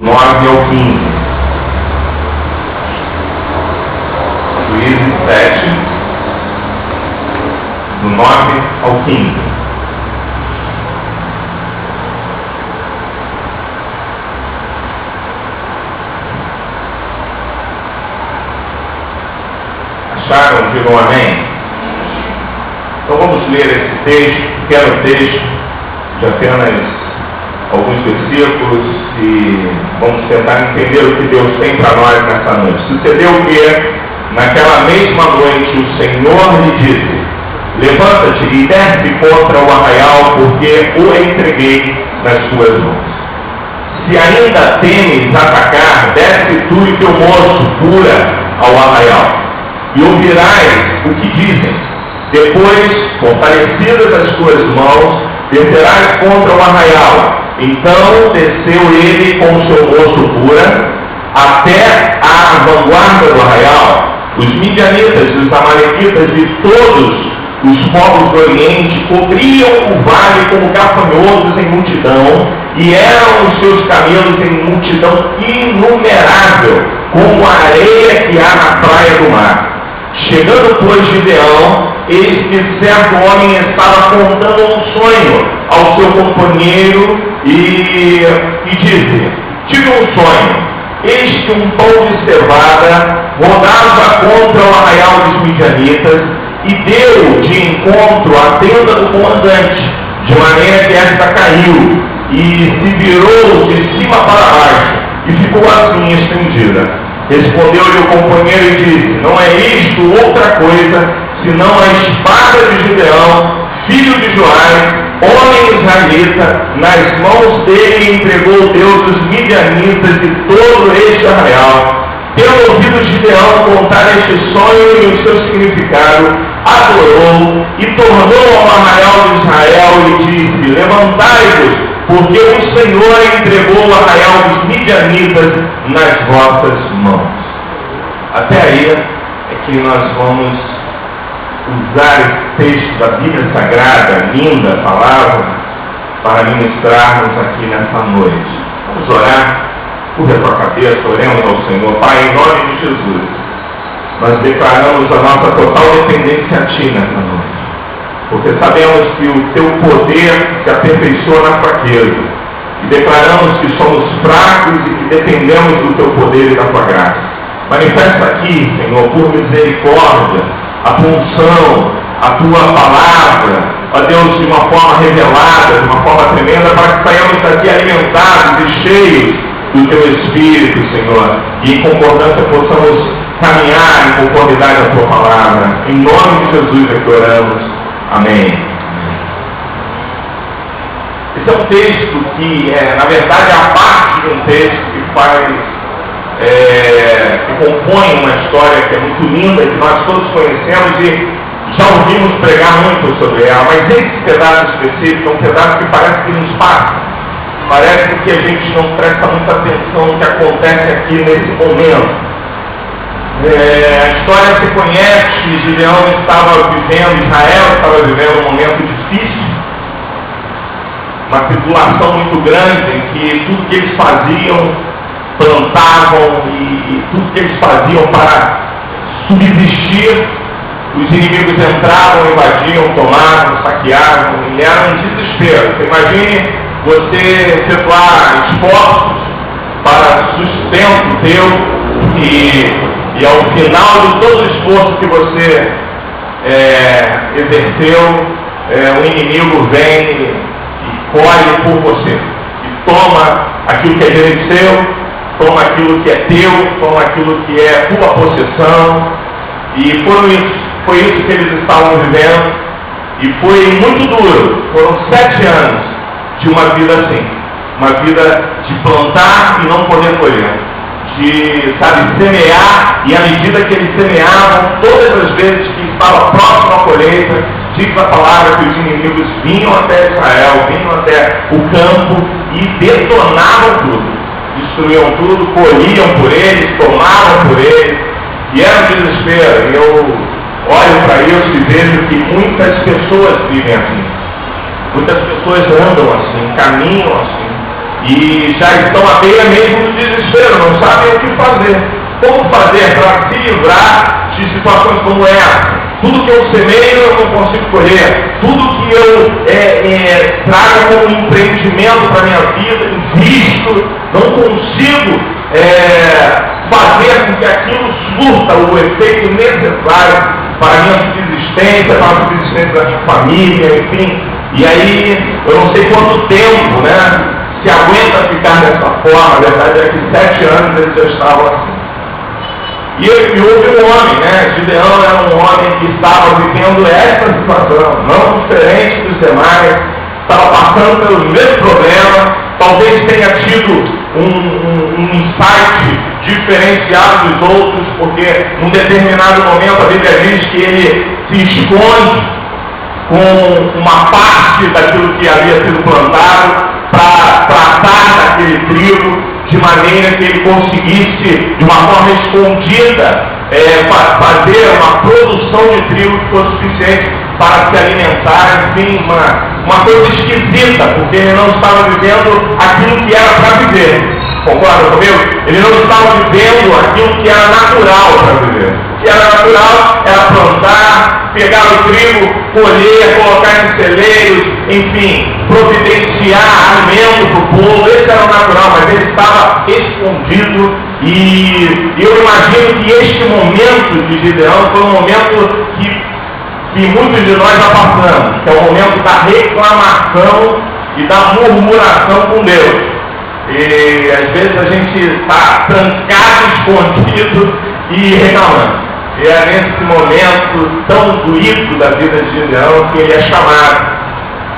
9 ao 15. Juízes 7, do 9 ao 15. Acharam? Digam amém. Então vamos ler esse texto, pequeno texto, de apenas alguns versículos, e vamos tentar entender o que Deus tem para nós nessa noite. Sucedeu que, naquela mesma noite, o Senhor lhe disse: levanta-te e desce contra o arraial, porque o entreguei nas tuas mãos. Se ainda temes atacar, desce tu e teu moço pura ao arraial, e ouvirás o que dizem. Depois, fortalecidas as tuas mãos, descerás contra o arraial. Então desceu ele com o seu moço pura até a vanguarda do arraial. Os midianitas, os amalequitas e todos os povos do Oriente cobriam o vale como gafanhotos em multidão, e eram os seus camelos em multidão inumerável, como a areia que há na praia do mar. Chegando, pois, Gideão, eis que certo homem estava contando um sonho ao seu companheiro e disse: tive um sonho, eis que um pão de cevada rodava contra o arraial dos midianitas e deu de encontro à tenda do comandante, de maneira que esta caiu e se virou de cima para baixo e ficou assim estendida. Respondeu-lhe o companheiro e disse: não é isto outra coisa, senão a espada de Gideão, filho de Joás, homem israelita. Nas mãos dele entregou Deus os midianitas e todo este arraial. Tendo ouvido Gideão contar este sonho e o seu significado, adorou e tornou ao arraial de Israel e disse: levantai-vos, porque o Senhor entregou o arraial dos midianitas nas vossas mãos. Até aí é que nós vamos usar esse texto da Bíblia Sagrada, linda palavra, para ministrarmos aqui nessa noite. Vamos orar. Curva a tua cabeça, oremos ao Senhor. Pai, em nome de Jesus, nós declaramos a nossa total dependência a Ti nessa noite, porque sabemos que o Teu poder se aperfeiçoa na fraqueza, e declaramos que somos fracos e que dependemos do Teu poder e da Tua graça. Manifesta aqui, Senhor, por misericórdia, a função, a Tua palavra, ó Deus, de uma forma revelada, de uma forma tremenda, para que saiamos daqui alimentados e cheios do Teu Espírito, Senhor, e em concordância possamos caminhar em conformidade à Tua palavra. Em nome de Jesus é que oramos. Amém. Esse é um texto que na verdade, é a parte de um texto que compõe uma história que é muito linda, que nós todos conhecemos e já ouvimos pregar muito sobre ela, mas esse pedaço específico é um pedaço que parece que nos passa. Parece que a gente não presta muita atenção no que acontece aqui nesse momento. A história se conhece, Gideão estava vivendo, Israel estava vivendo um momento difícil, uma tribulação muito grande, em que tudo que eles faziam, plantavam, e tudo que eles faziam para subsistir, os inimigos entravam, invadiam, tomavam, saqueavam, e era um desespero. Você imagine você efetuar esforços para sustento teu e ao final de todo o esforço que você exerceu, o inimigo vem e colhe por você e toma aquilo que é direito seu, toma aquilo que é teu, toma aquilo que é tua possessão. E foi isso que eles estavam vivendo, e foi muito duro. Foram 7 anos de uma vida assim, uma vida de plantar e não poder colher, de, semear, e à medida que eles semeavam, todas as vezes que estava próximo à colheita, diz a palavra que os inimigos vinham até Israel, vinham até o campo e detonavam tudo, destruíam tudo, colhiam por eles, tomavam por eles, e era um desespero. E eu olho para isso e vejo que muitas pessoas vivem assim. Muitas pessoas andam assim, caminham assim, e já estão à beira mesmo do fazer. Como fazer para se livrar de situações como essa? Tudo que eu semeio eu não consigo colher. Tudo que eu trago como empreendimento para a minha vida, invisto, não consigo fazer com que aquilo surta o efeito necessário para a minha subsistência, para a subsistência da minha família, enfim. E aí, eu não sei quanto tempo, né, se aguenta ficar dessa forma. A verdade é que 7 anos eles já estavam assim. E houve um homem, né? Gideão era um homem que estava vivendo essa situação, não diferente dos demais, estava passando pelo mesmo problema, talvez tenha tido um insight diferenciado dos outros, porque num determinado momento a Bíblia diz que ele se esconde com uma parte daquilo que havia sido plantado para tratar daquele trigo, de maneira que ele conseguisse, de uma forma escondida, fazer uma produção de trigo que fosse suficiente para se alimentar. Enfim, uma coisa esquisita, porque ele não estava vivendo aquilo que era para viver. Concorda comigo? Ele não estava vivendo aquilo que era natural para viver. O que era natural era plantar, pegar o trigo, colher, colocar em celeiros, enfim, providenciar alimento para o povo. Esse era o natural, mas ele estava escondido. E eu imagino que este momento de Gideão foi um momento que muitos de nós já passamos, que é o momento da reclamação e da murmuração com Deus. E às vezes a gente está trancado, escondido e reclamando. E é nesse momento tão doído da vida de Gideão que ele é chamado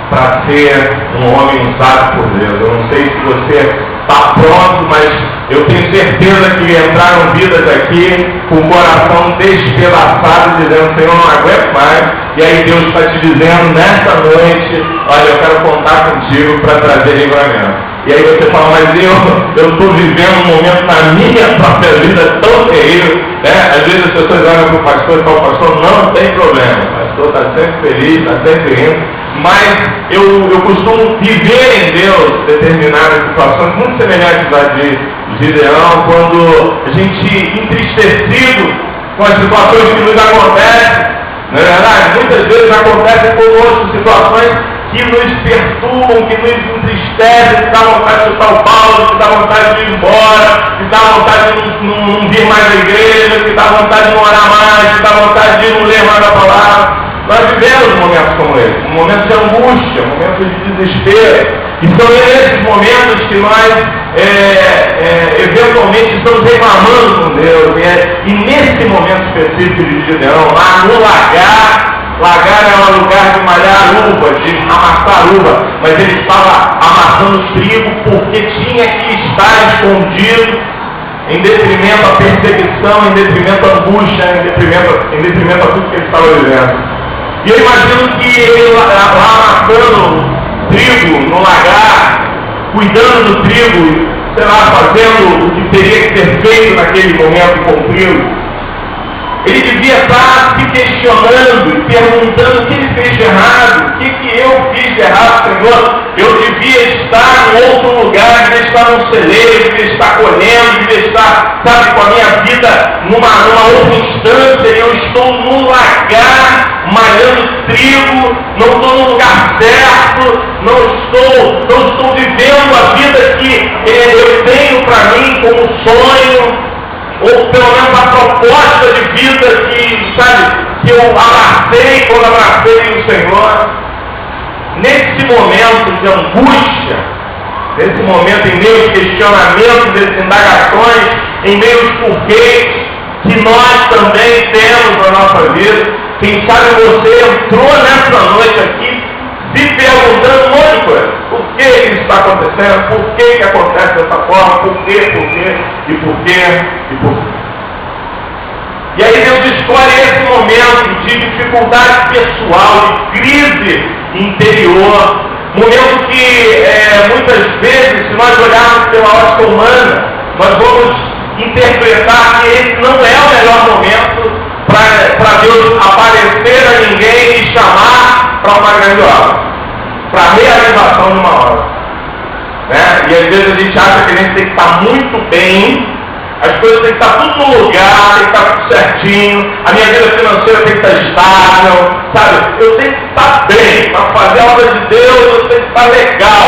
para ser um homem usado por Deus. Eu não sei se você está pronto, mas eu tenho certeza que entraram vidas aqui com o coração despedaçado, dizendo: Senhor, não aguento mais. E aí Deus está te dizendo nessa noite: olha, eu quero contar contigo para trazer livramento. E aí você fala: mas eu estou vivendo um momento na minha própria vida tão terrível, né? Às vezes as pessoas olham para o pastor e falam: pastor, não tem problema, o pastor está sempre feliz, está sempre rindo. Mas eu costumo viver em Deus determinadas situações muito semelhantes à de Gideão, quando a gente, entristecido com as situações que nos acontecem, não é verdade? Muitas vezes acontecem conosco situações que nos perturbam, que nos entristecem, que dá vontade de chutar o pau, que dá vontade de ir embora, que dá vontade de não vir mais à igreja, que dá vontade de não orar mais, que dá vontade de não ler mais a palavra. Nós vivemos momentos como esse, momentos de angústia, momentos de desespero. E são nesses momentos que nós, eventualmente, estamos reclamando com Deus. E nesse momento específico de Gideão, lá no lagar é um lugar de malhar uva, de amassar uva, mas ele estava amassando trigo porque tinha que estar escondido, em detrimento à perseguição, em detrimento à angústia, em detrimento a tudo que ele estava vivendo. E eu imagino que ele lá amassando trigo no lagar, cuidando do trigo, sei lá, fazendo o que teria que ser feito naquele momento com o trigo, ele devia estar se questionando e perguntando o que ele fez de errado, o que eu fiz de errado, Senhor. Eu devia estar em outro lugar, devia estar num celeiro, devia estar colhendo, devia estar, sabe, com a minha vida numa outra instância. Eu estou num lagar, malhando trigo, não estou no lugar certo, não estou vivendo a vida que eu tenho para mim como sonho, ou pelo menos a proposta de vida que, sabe, que eu abracei quando abracei o Senhor. Nesse momento de angústia, nesse momento em meio aos questionamentos, das indagações, em meio aos porquês que nós também temos na nossa vida, quem sabe você entrou nessa noite aqui se perguntando um monte de coisa. Por que isso está acontecendo? Por que acontece dessa forma? Por quê? E aí Deus escolhe esse momento de dificuldade pessoal, de crise interior, momento que muitas vezes, se nós olharmos pela ótica humana, nós vamos interpretar que esse não é o melhor momento para Deus aparecer a ninguém e chamar para uma grande obra, para a realização de uma obra, né? E às vezes a gente acha que a gente tem que estar muito bem As coisas têm que estar tudo no lugar, tem que estar tudo certinho, a minha vida financeira tem que estar estável, sabe? Eu tenho que estar bem, para fazer a obra de Deus, eu tenho que estar legal,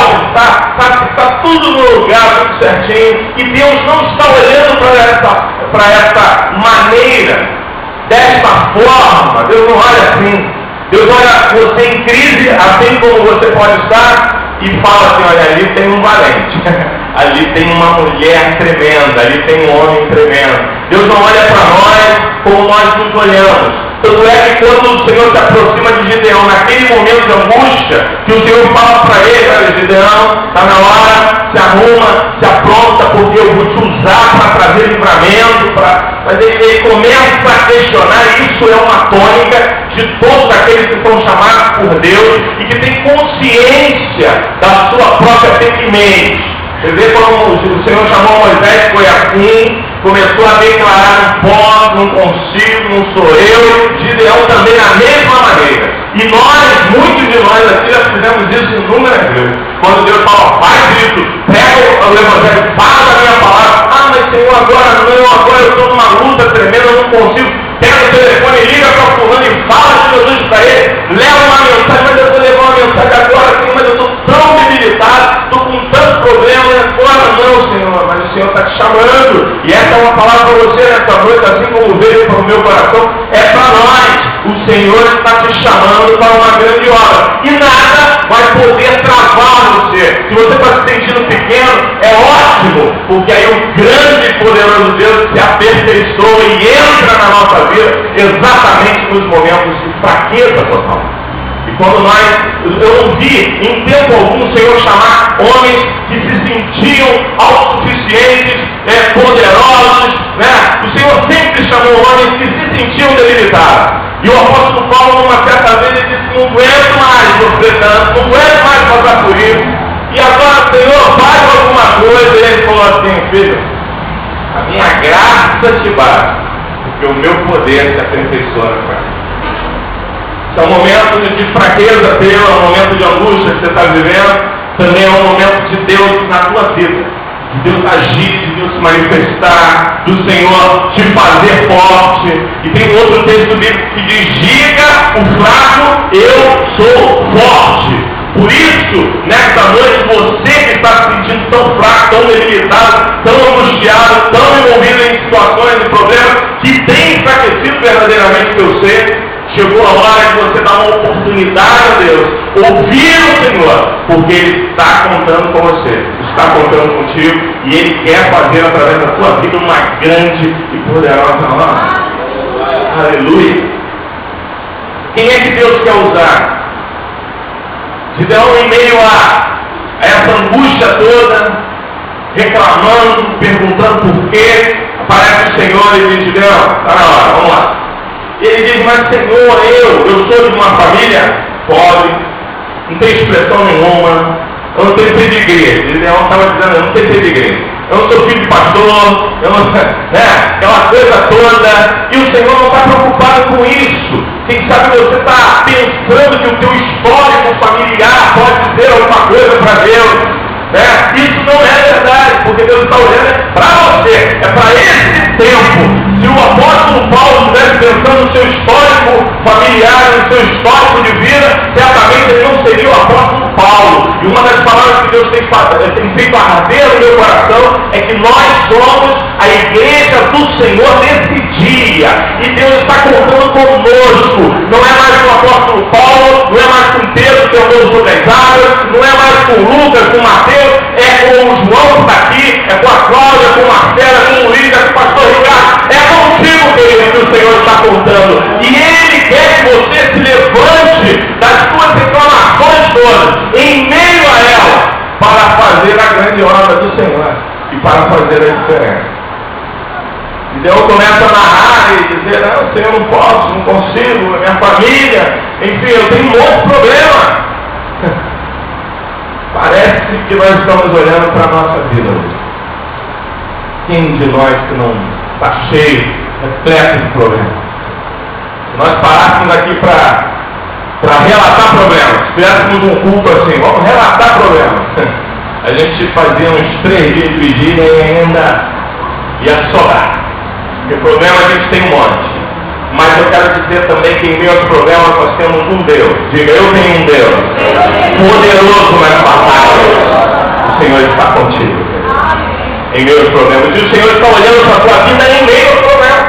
tem que estar tudo no lugar, tudo certinho. E Deus não está olhando para essa maneira, desta forma. Deus não olha assim. Deus olha você em crise, assim como você pode estar, e fala assim: olha, ali tem um valente, ali tem uma mulher tremenda, ali tem um homem tremendo. Deus não olha para nós como nós nos olhamos. Tanto é que quando o Senhor se aproxima de Gideão, naquele momento de angústia, que o Senhor fala para ele: olha, Gideão, está na hora, se arruma, se apronta, porque eu vou te usar para trazer livramento. Mas ele começa a questionar, e isso é uma tônica de todos aqueles que são chamados por Deus e que têm consciência da sua própria pequenez. Você vê como o Senhor chamou Moisés, foi assim, começou a declarar: não posso, não consigo, não sou eu. Gideão também da mesma maneira. E nós, muitos de nós aqui já fizemos isso inúmeras vezes. Quando Deus fala: faz isso, pega o evangelho, fala da minha palavra. Ah, mas Senhor, agora não, agora eu estou numa luta tremenda, eu não consigo. Pega o telefone, liga para fulano e fala de Jesus para ele, leva uma mensagem. Mas eu vou levar uma mensagem agora, Senhor, mas eu estou tão debilitado, estou com tantos problemas agora. Não, Senhor, mas o Senhor está te chamando. E essa é uma palavra para você nessa noite, assim como veio para o meu coração, é para nós. O Senhor está te chamando para uma grande obra. E nada vai poder travar você. Se você está se sentindo pequeno, é ótimo, porque aí o grande e poderoso Deus se aperfeiçoa e entra na nossa vida exatamente nos momentos de fraqueza total. E quando eu não vi em tempo algum o Senhor chamar homens que se sentiam autossuficientes, poderosos, né? O Senhor sempre chamou homens que se sentiam debilitados. E o apóstolo Paulo, numa certa vez, ele disse: não aguento mais sofrer tanto, não aguento mais passar por isso. E agora, Senhor, faz alguma coisa. E ele falou assim: filho, a minha graça te basta, porque o meu poder se aperfeiçoa na fraqueza. Esse é um momento de fraqueza teu, é um momento de angústia que você está vivendo, também é um momento de Deus na tua vida. De Deus agir, de Deus se manifestar, do Senhor te fazer forte. E tem um outro texto bíblico que diz: diga o fraco, eu sou forte. Por isso, nesta noite, você que está se sentindo tão fraco, tão debilitado, tão angustiado, tão envolvido em situações e problemas que tem enfraquecido verdadeiramente teu ser, chegou a hora de você dar uma oportunidade a Deus, ouvir o Senhor, porque Ele está contando com você, está contando contigo, e Ele quer fazer através da tua vida uma grande e poderosa obra. Aleluia! Quem é que Deus quer usar? Gideão, em meio a essa angústia toda, reclamando, perguntando por quê, aparece o Senhor e diz: Gideão, está na hora, vamos lá. E ele diz: mas Senhor, eu sou de uma família pobre, não tenho expressão nenhuma, eu não tenho pedigree. Gideão estava dizendo: eu não tenho pedigree, eu não sou filho de pastor, eu não, né, aquela coisa toda. E o Senhor não está preocupado com isso. Quem sabe você está pensando que o teu histórico familiar pode ser alguma coisa para Deus, né? Isso não é verdade, porque Deus está olhando para você, é para esse tempo. Se o apóstolo Paulo estivesse pensando no seu histórico familiar, no seu histórico de vida, certamente ele não seria o apóstolo Paulo. E uma das palavras que Deus tem feito arder no meu coração é que nós somos a igreja do Senhor nesse dia. E Deus está contando conosco. Não é mais com o apóstolo Paulo, não é mais com Pedro, que é o novo sobre as águas, não é mais com Lucas, com Mateus, é com o João que está aqui, é com a Cláudia, com a Marcela, com o Luiz, é com o pastor Ricardo. É contigo, querido, que o Senhor está contando. E Ele quer que você se levante das suas reclamações todas, em meio a ela, para fazer a grande obra do Senhor e para fazer a diferença. Então começa a narrar e dizer: não, Senhor, eu não posso, não consigo, minha família, enfim, eu tenho um outro problema. Parece que nós estamos olhando para a nossa vida hoje. Quem de nós que não está cheio, repleto de problemas? Se nós parássemos aqui para relatar problemas, se tivéssemos um culto assim, vamos relatar problemas, a gente fazia uns 3 dias de vigília e ainda ia sobrar. Porque problema a gente tem um monte. Mas eu quero dizer também que em meio aos problemas nós temos um Deus. Diga, eu tenho um Deus poderoso nas batalhas. O Senhor está contigo. Em meio aos problemas. E o Senhor está olhando para a tua vida em meio aos problemas.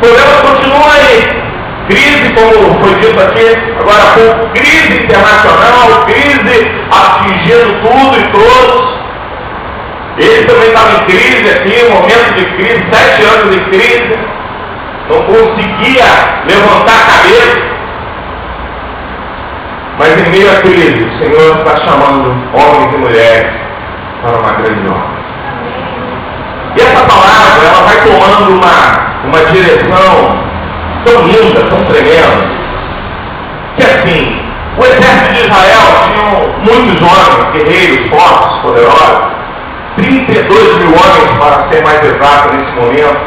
Problemas continuam aí. Crise, como foi dito aqui, agora há pouco, crise internacional, crise atingindo tudo e todos. Ele também estava em crise aqui, momento de crise, 7 anos de crise. Não conseguia levantar a cabeça. Mas em meio à crise, o Senhor está chamando homens e mulheres para uma grande obra. E essa palavra, ela vai tomando uma direção tão linda, tão tremenda, que assim, o exército de Israel tinha muitos homens, guerreiros, fortes, poderosos, 32 mil homens, para ser mais exato nesse momento,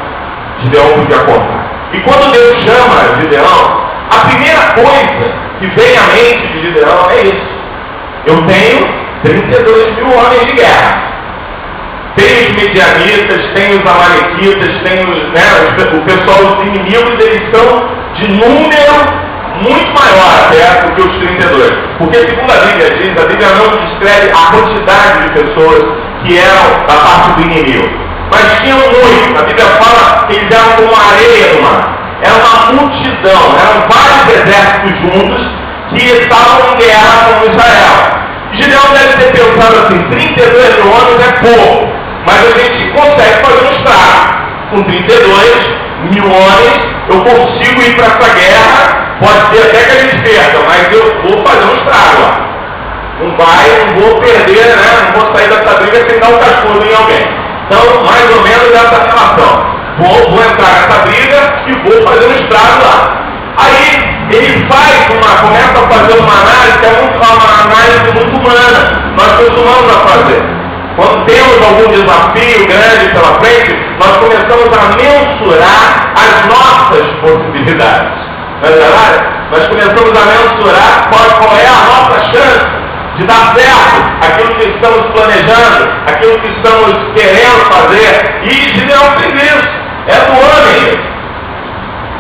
Gideão podia contar. E quando Deus chama Gideão, a primeira coisa que vem à mente de Gideão é isso: eu tenho 32 mil homens de guerra. Tem os midianitas, tem os amalequitas, tem o pessoal, os inimigos, eles são de número muito maior até do que os 32. Porque segundo a Bíblia diz, a Bíblia não descreve a quantidade de pessoas que eram da parte do inimigo. Mas tinham muitos. A Bíblia fala que eles eram como a areia do mar. Era uma multidão, eram vários exércitos juntos que estavam em guerra com Israel. Gideão deve ter pensado assim, 32 mil homens é pouco. Mas a gente consegue fazer um estrago. Com 32 mil homens, eu consigo ir para essa guerra. Pode ser até que a gente perca, mas eu vou fazer um estrago lá. Não vou perder, né? Não vou sair dessa briga sem dar um cascudo em alguém. Então, mais ou menos essa relação. Vou entrar nessa briga e vou fazer um estrago lá. Aí, ele começa a fazer uma análise, que é uma análise muito humana. Nós costumamos a fazer. Quando temos algum desafio grande pela frente, nós começamos a mensurar as nossas possibilidades. Não é verdade? Nós começamos a mensurar qual é a nossa chance de dar certo aquilo que estamos planejando, aquilo que estamos querendo fazer. E Gideão fez isso. É do homem.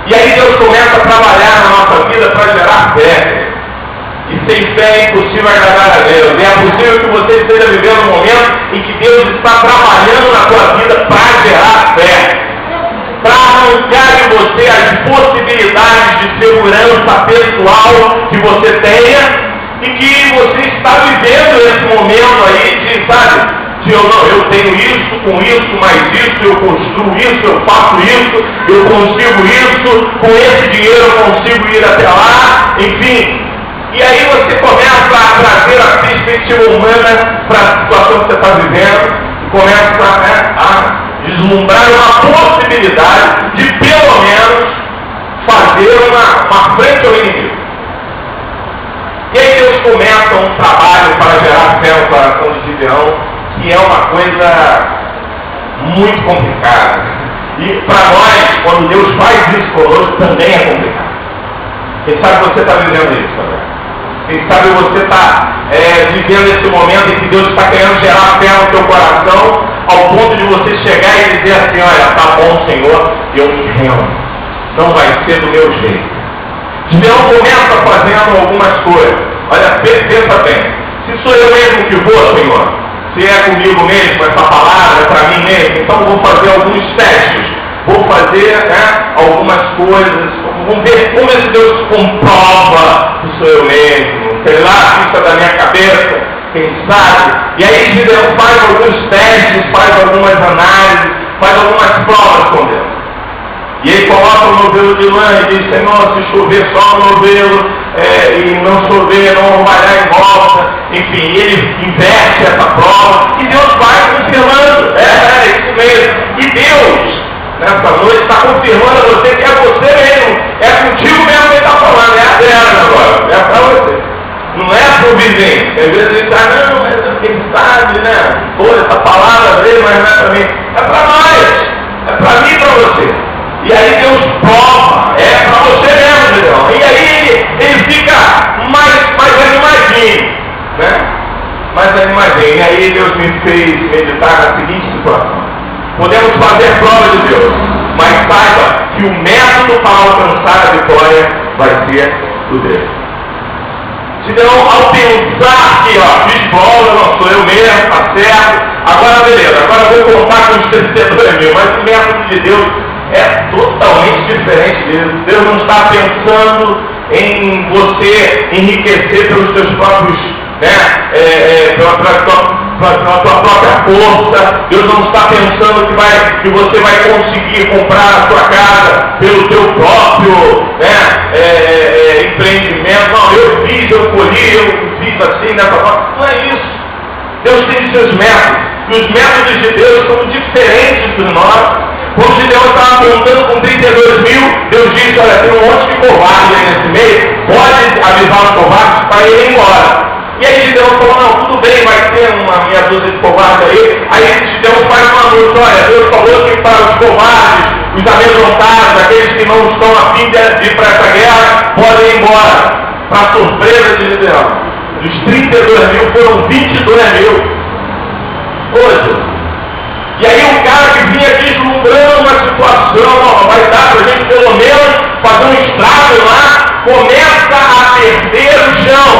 E aí Deus começa a trabalhar na nossa vida para gerar fé. E sem fé é impossível agradar a Deus. E é possível que você esteja vivendo um momento em que Deus está trabalhando na tua vida para gerar fé. Para arrancar de você as possibilidades de segurança pessoal que você tenha e que você está vivendo esse momento aí de, sabe, eu tenho isso, com isso, mais isso, eu construo isso, eu faço isso, eu consigo isso, com esse dinheiro eu consigo ir até lá, enfim. E aí você começa a trazer a perspectiva humana para a situação que você está vivendo, e começa a deslumbrar uma possibilidade de pelo menos fazer uma frente ao inimigo. E aí Deus começa um trabalho para gerar fé no coração de Gideão, que é uma coisa muito complicada. E para nós, quando Deus faz isso conosco, também é complicado. Quem sabe você está vivendo isso também. Quem sabe você está vivendo esse momento em que Deus está querendo gerar fé no teu coração, ao ponto de você chegar e dizer assim: olha, tá bom, Senhor, eu me rendo. Não vai ser do meu jeito. Gideão começa fazendo algumas coisas. Olha, pensa bem. Se sou eu mesmo que vou, Senhor, se é comigo mesmo, essa palavra é para mim mesmo, então vou fazer alguns testes. Vou fazer algumas coisas. Vamos ver como esse Deus comprova que sou eu mesmo. Sei lá, a ficha da minha cabeça, quem sabe. E aí Gideão faz alguns testes, faz algumas análises, faz algumas provas com Deus. E ele coloca o novelo de lã e diz: Senhor, se chover só o novelo, e não chover, não vai dar em volta. Enfim, ele inverte essa prova e Deus vai confirmando. É isso mesmo. E Deus, nessa noite, está confirmando a você que é você mesmo. É contigo mesmo que ele está falando. É a Adriana agora. É para você. Não é para o vizinho. Às vezes ele está: não, mas quem sabe, né? Pô, essa palavra veio, mas não é para mim. É para nós. É para mim e para você. E aí Deus prova, é para você mesmo, Gideão. E aí ele fica mais animadinho, né? Mais animadinho. E aí Deus me fez meditar na seguinte situação. Podemos fazer prova de Deus, mas saiba que o método para alcançar a vitória vai ser o Deus. Então, ao pensar que, fiz prova, não sou eu mesmo, tá certo, agora beleza, agora eu vou contar com os 32 mil, mas o método de Deus é totalmente diferente dele. Deus não está pensando em você enriquecer pelos seus próprios, pela tua própria força. Deus não está pensando que você vai conseguir comprar a sua casa pelo teu próprio empreendimento. Não, eu fiz, eu colhi, eu fiz assim, dessa forma. Não é isso. Deus tem seus métodos. E os métodos de Deus são diferentes dos nossos. Quando Gideão estava contando com 32 mil, Deus disse: olha, tem um monte de covarde aí nesse meio, pode avisar os covardes para ir embora. E aí Gideão falou: não, tudo bem, vai ter uma meia dúzia de covardes aí. Aí Gideão faz uma luta: olha, Deus falou que para os covardes, os amedrontados, aqueles que não estão a fim de ir para essa guerra, podem ir embora. Para surpresa de Gideão, dos 32 mil foram 22 mil. Hoje. E aí o cara que vinha vislumbrando uma situação, vai dar para a gente pelo menos fazer um estrago lá, começa a perder o chão.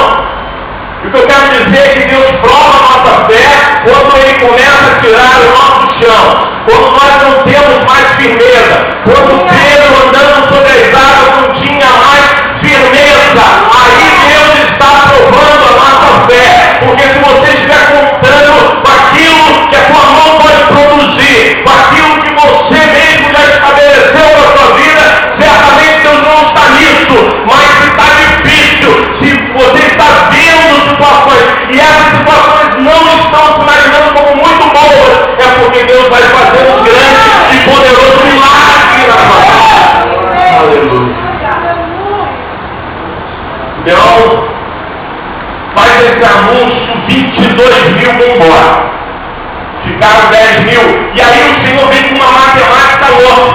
E o que eu quero dizer é que Deus prova a nossa fé quando Ele começa a tirar o nosso chão, quando nós não temos mais firmeza, quando Pedro andando sobre as águas não tinha mais firmeza. Aí Deus está provando a nossa fé, porque se você estiver contando com aquilo que a tua mão pode produzir, com aquilo que você mesmo já estabeleceu na sua vida, certamente Deus não está nisso. Mas se está difícil, se você está vendo situações e essas situações não estão finalizando como muito boas, é porque Deus vai fazer um grande e poderoso milagre na sua vida. Aleluia. Então, faz esse anúncio, 22 mil vão embora. Ficaram 10 mil. E aí o Senhor vem com uma matemática louca.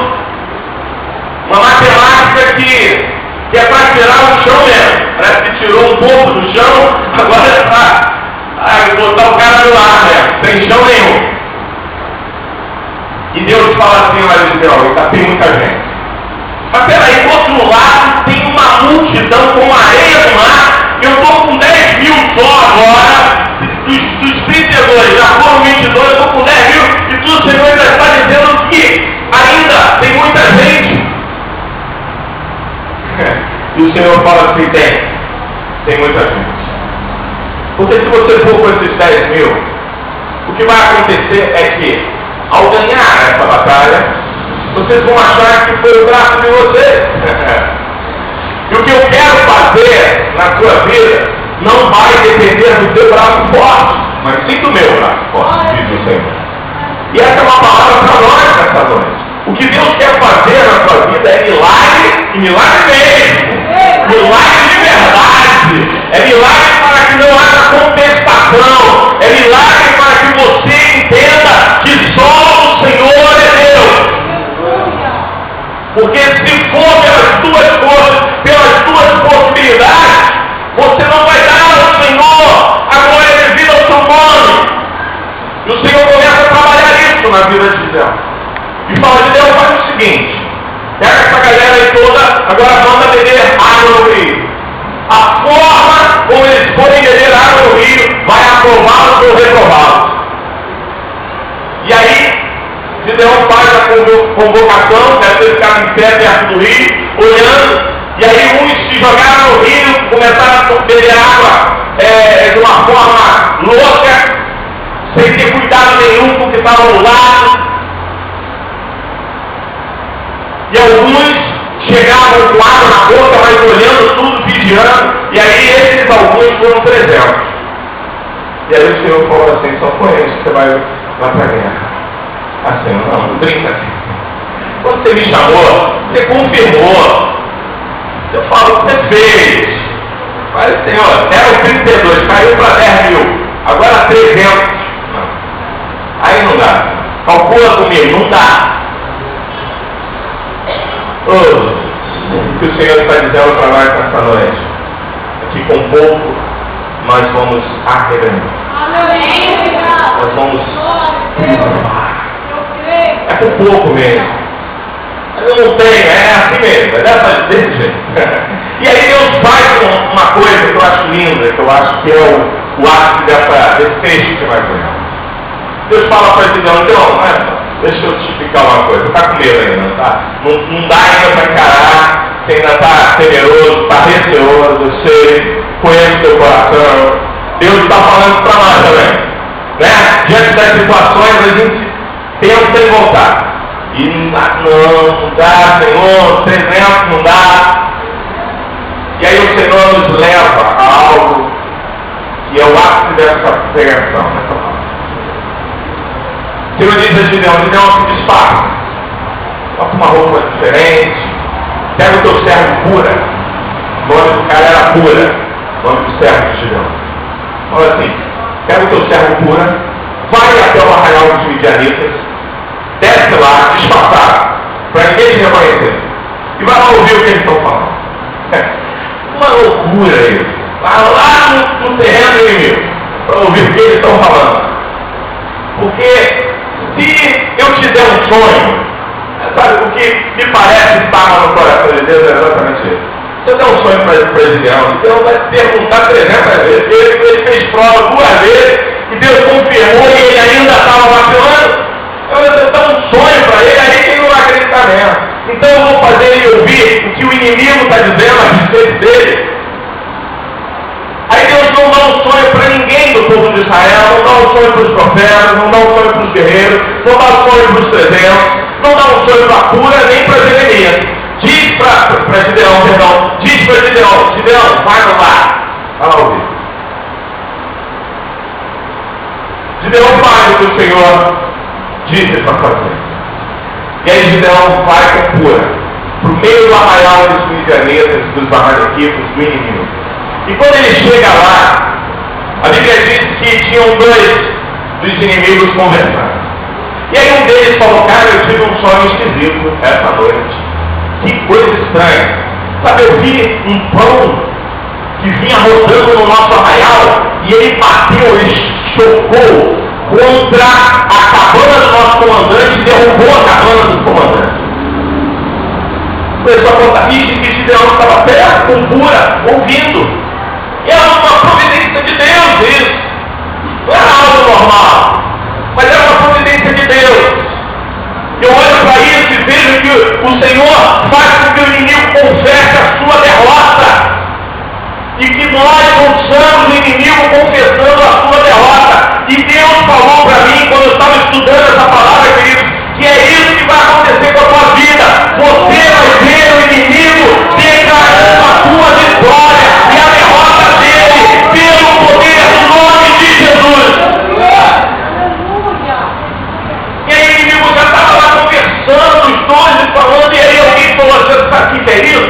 Uma matemática que é para tirar o chão mesmo. Parece que tirou um pouco do chão, agora é para botar o cara no ar mesmo. Sem chão nenhum. E Deus fala assim: olha, Gideão, tem muita gente. Mas peraí, do outro lado tem uma multidão com areia do mar. Eu estou com 10 mil só agora. Dos 32, já foram 22, eu estou com 10 mil. E tu, Senhor, ainda está dizendo que ainda tem muita gente. E o Senhor fala assim: tem muita gente. Porque se você for com esses 10 mil, o que vai acontecer é que, ao ganhar essa batalha, vocês vão achar que foi o braço de vocês. E o que eu quero fazer na sua vida não vai depender do teu braço forte, mas sim do meu braço forte, diz o Senhor. E essa é uma palavra para nós nessa noite. O que Deus quer fazer na sua vida é milagre, e milagre mesmo. Milagre de verdade. É milagre para que não haja contestação. É milagre para que você entenda que só o Senhor é Deus. Porque se for pelas tuas forças, pelas tuas possibilidades, você não vai dar ao Senhor a glória devida ao seu nome. E o Senhor começa a trabalhar isso na vida de Gideão. E fala: Gideão, faz o seguinte: pega essa galera aí toda, agora manda beber água no rio. A forma como eles forem beber água no rio vai aprová-los ou reprová-los. E aí Gideão faz a convocação, deve ter ficado em pé perto do rio, olhando, e aí uns se jogaram no rio, começaram a beber água de uma forma louca, sem ter cuidado nenhum com o que estava no lado. E alguns chegavam com água na boca, mas olhando tudo, vigiando, e aí esses alguns foram 300. E aí o Senhor falou assim: só com eles que você vai lá para a guerra. Assim, não brinca assim. Quando você me chamou, você confirmou. Eu falo o que você fez. Mas, Senhor, eram 32, caiu para 10 mil. Agora 300. Não. Aí não dá. Calcula comigo, não dá. O que o Senhor está dizendo para nós esta noite? É que com pouco nós vamos arrebentar. Nós vamos triunfar. É por pouco mesmo. Eu não tenho, é assim mesmo, é desse jeito. E aí Deus faz uma coisa que eu acho linda, que eu acho que é o ápice desse texto que nós lemos. Deus fala para Gideão, deixa eu te explicar uma coisa, você está com medo ainda, tá? Não dá ainda para encarar, você ainda está temeroso, está receoso, eu sei, conheço o teu coração. Deus está falando para nós também, né? Diante das situações a gente pensa em voltar. E não dá, Senhor, 300 não dá. E aí o Senhor nos leva a algo que é o ápice dessa pregação, nessa palavra. O Senhor diz a Gideão, se disfarça, bota uma roupa diferente, pega o teu servo Pura. O nome do cara era Pura, o nome do servo de Gideão. Fala assim, pega o teu servo Pura, vai até o arraial dos midianitas, desce lá, disfarçado, para ninguém te reconhecer. E vai lá ouvir o que eles estão falando. Uma loucura isso. Vai lá no terreno inimigo, para ouvir o que eles estão falando. Porque se eu te der um sonho, sabe, o que me parece estar no coração de Deus é exatamente isso. Se eu der um sonho para Gideão, Deus vai perguntar 300 vezes. Ele fez prova 2 vezes, e Deus confirmou e ele ainda estava vacilando. Eu dar um sonho para ele, aí que ele não vai acreditar mesmo. Então eu vou fazer ele ouvir o que o inimigo está dizendo a respeito dele. Aí Deus não dá um sonho para ninguém do povo de Israel, não dá um sonho para os profetas, não dá um sonho para os guerreiros, não dá um sonho para os 300, não dá um sonho para a Pura, nem para Jeremias. Diz para Gideão, diz para Gideão, vai lá. Vai lá ouvir. Gideão faz o que o Senhor disse para fazer. E aí Gideão vai com Pura, para o meio do arraial dos midianitas, dos amalequitas, do inimigo. E quando ele chega lá, a Bíblia diz que tinham 2 dos inimigos conversando. E aí um deles falou, cara, eu tive um sonho esquisito essa noite. Que coisa estranha. Sabe, eu vi um pão que vinha rodando no nosso arraial e ele bateu, ele chocou contra a cabana do nosso comandante e derrubou a cabana do comandante. O pessoal conta que Gideão estava perto, com Pura, ouvindo. E era uma providência de Deus isso. Não era algo normal, mas era uma providência de Deus. Eu olho para isso e vejo que o Senhor faz com que o inimigo confesse a sua derrota. E que nós ouçamos o inimigo confessando a sua derrota. E Deus falou para mim, quando eu estava estudando essa palavra, querido, que é isso que vai acontecer com a tua vida. Você vai ver o inimigo declarando a tua vitória e a derrota dele pelo poder do nome de Jesus. E aí o inimigo já estava lá conversando, os 12 falando, e aí alguém falou, você sabe o que é isso?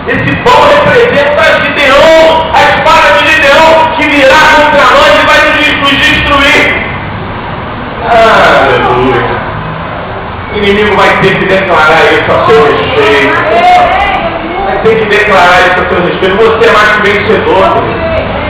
Esse pão representa Gideão, a espada de Gideão, que virá contra nós e vai nos destruir. Aleluia. O inimigo vai ter que declarar isso a seu respeito. Vai ter que declarar isso a seu respeito. Você é mais que vencedor.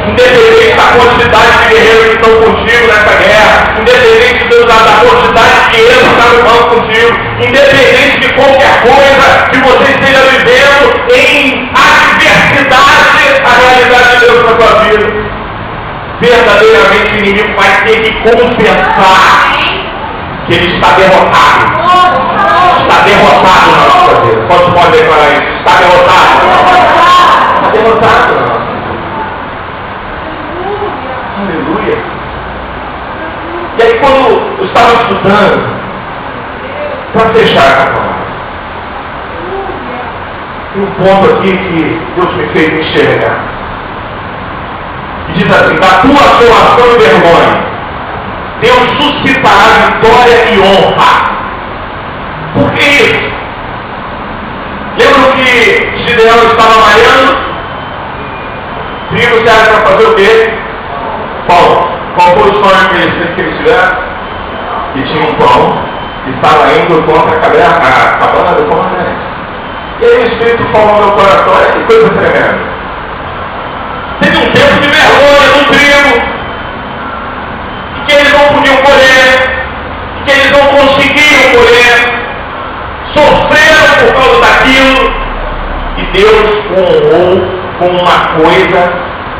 Independente da quantidade de guerreiros que estão contigo nessa guerra, independente da quantidade de dinheiro que está no banco contigo, independente de qualquer coisa que você esteja vivendo em adversidade à realidade de Deus na sua vida, verdadeiramente o inimigo vai ter que confessar que ele está derrotado. Está derrotado na nossa vida. Quantos podem declarar isso? Está derrotado. Está derrotado. Aleluia. E aí quando eu estava estudando, para fechar essa palavra, tem um ponto aqui que Deus me fez enxergar. E diz assim, da tua assolação e vergonha, Deus suscitará vitória e honra. Por que isso? Lembram que Gideão estava malhando? Trigo serve para fazer o quê? Pão. Qual foi o sonho que eles tiveram? Que tinha um pão que estava indo contra a cabana do comandante. E aí o Espírito falou no meu coração, olha que coisa tremenda. Teve um tempo de vergonha no trigo, e que eles não podiam colher, e que eles não conseguiam e mulher sofreram por causa daquilo, e Deus o honrou com uma coisa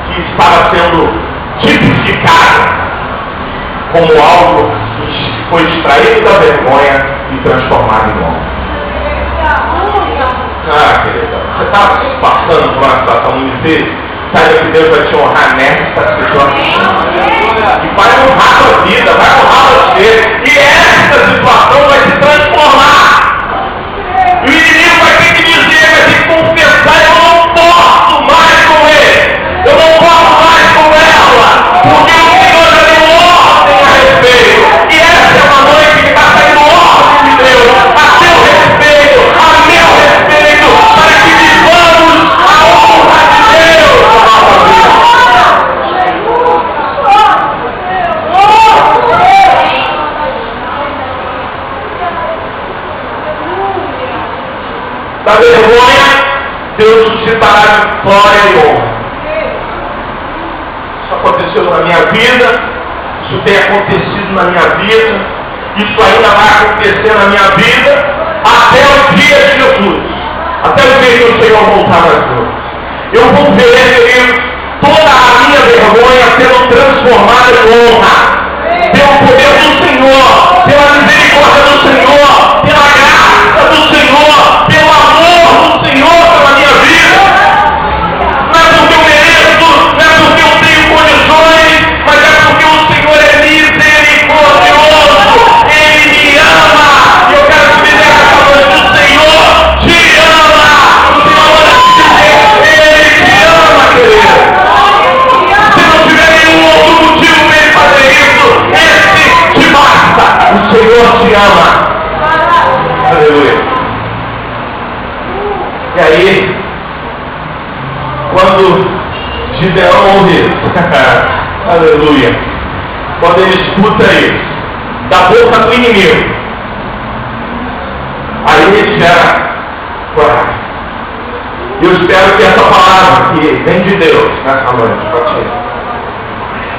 que estava sendo tipificada como algo que foi extraído da vergonha e transformado em honra. Ah, querida, você está passando por uma situação muito difícil, sabe que Deus vai te honrar nessa situação. E vai honrar a sua vida, vai honrar você. E essa situação vai se transformar. E o inimigo vai ter que dizer, vai ter que confessar: eu não posso mais com ele, eu não posso mais com ela, porque o Senhor já deu ordem a respeito. E essa é uma noite que está saindo ordem de Deus a seu respeito, a meu respeito, para que vivamos a honra de Deus na nossa vida. Da vergonha, Deus suscitará glória e honra. Isso aconteceu na minha vida, isso tem acontecido na minha vida, isso ainda vai acontecer na minha vida, até o dia de Jesus, até o dia que o Senhor voltar nas coisas. Eu vou ver, queridos, toda a minha vergonha sendo transformada em honra, pelo poder do Senhor, pela misericórdia do Senhor, pela graça do Senhor, pelo amor do Senhor pela minha vida. Não é porque eu mereço, não é porque eu tenho condições, mas é porque o Senhor é misericordioso. Ele me ama. E eu quero te dizer essa noite: o Senhor te ama. O Senhor manda te dizer: Ele te ama, querido. Se não tiver nenhum outro motivo para ele fazer isso, esse te basta. O Senhor te ama. Aleluia. E aí, quando Gideão ouve isso, aleluia, quando ele escuta isso, da boca do inimigo, aí ele gera coragem. Eu espero que essa palavra que vem de Deus nessa noite para ti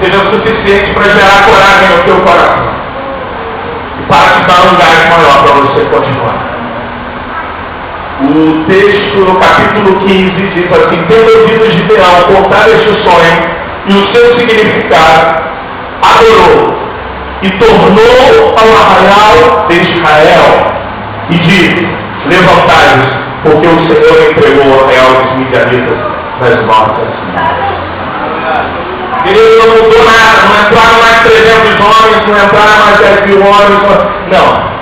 seja o suficiente para gerar coragem no teu coração e para te dar um gás maior para você continuar. O texto no capítulo 15 diz assim: tendo ouvido Gideão contar este sonho e o seu significado, adorou e tornou ao arraial de Israel e disse: levantai-vos, porque o Senhor entregou o arraial dos midianitas nas nossas mãos. Querido, não mudou nada, não entraram mais 300 homens, não entraram mais 10 mil homens, não.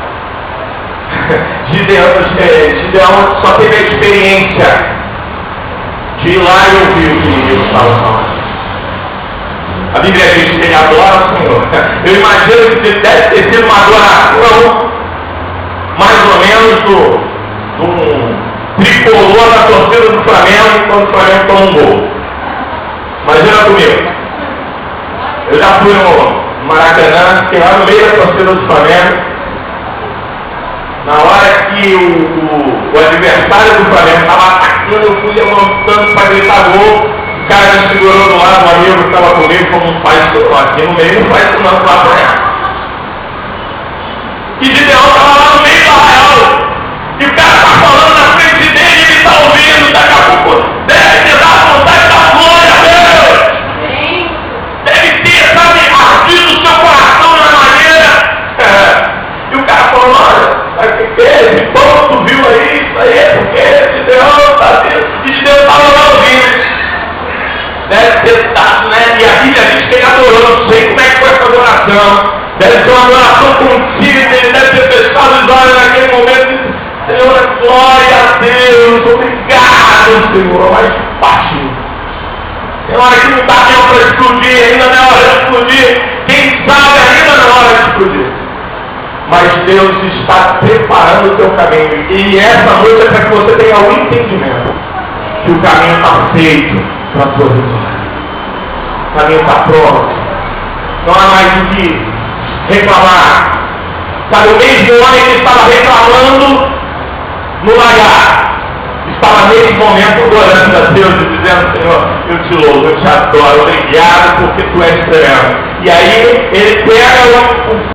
Gideão só teve a experiência de ir lá e ouvir o que inimigo estava falando. A Bíblia diz que ele adora o Senhor. Eu imagino que deve ter sido uma adoração mais ou menos do tricolor da torcida do Flamengo quando o Flamengo toma um gol. Imagina comigo. Eu já fui no Maracanã, fiquei lá no meio da torcida do Flamengo. Na hora que o adversário do Flamengo estava atacando, eu fui levantando para gritar gol. O cara me segurou do lado, o amigo que estava comigo, como não faz isso aqui no meio, não faz isso não, para apanhar. E Gideão estava lá no meio do arraial. E o cara está falando na frente dele e ele está ouvindo. Daqui a pouco deve ter dado vontade da glória a Deus. Deve ter, sabe, ardido o seu coração de uma maneira. E o cara falou: olha, então tu viu aí, isso aí é porque Gideão está vindo. E Gideão estava lá ouvindo. Deve ter estado, né? E a Bíblia diz que ele adorou. Não sei como é que foi essa adoração. Deve ser uma adoração contínua. Ele deve ter fechado os olhos naquele momento. Senhor, glória a Deus. Obrigado, Senhor. Mas baixo. Tem hora que não está tempo para explodir. Ainda não é hora de explodir. Quem sabe ainda não é hora de explodir. Mas Deus está preparando o teu caminho. E essa noite é para que você tenha o entendimento que o caminho está feito para a tua vitória. O caminho está pronto. Não há mais o que reclamar. Sabe, o mesmo homem que estava reclamando no lagar estava nesse momento orando a Deus e dizendo: Senhor, eu te louvo, eu te adoro, obrigado porque tu és tremendo. E aí ele pega o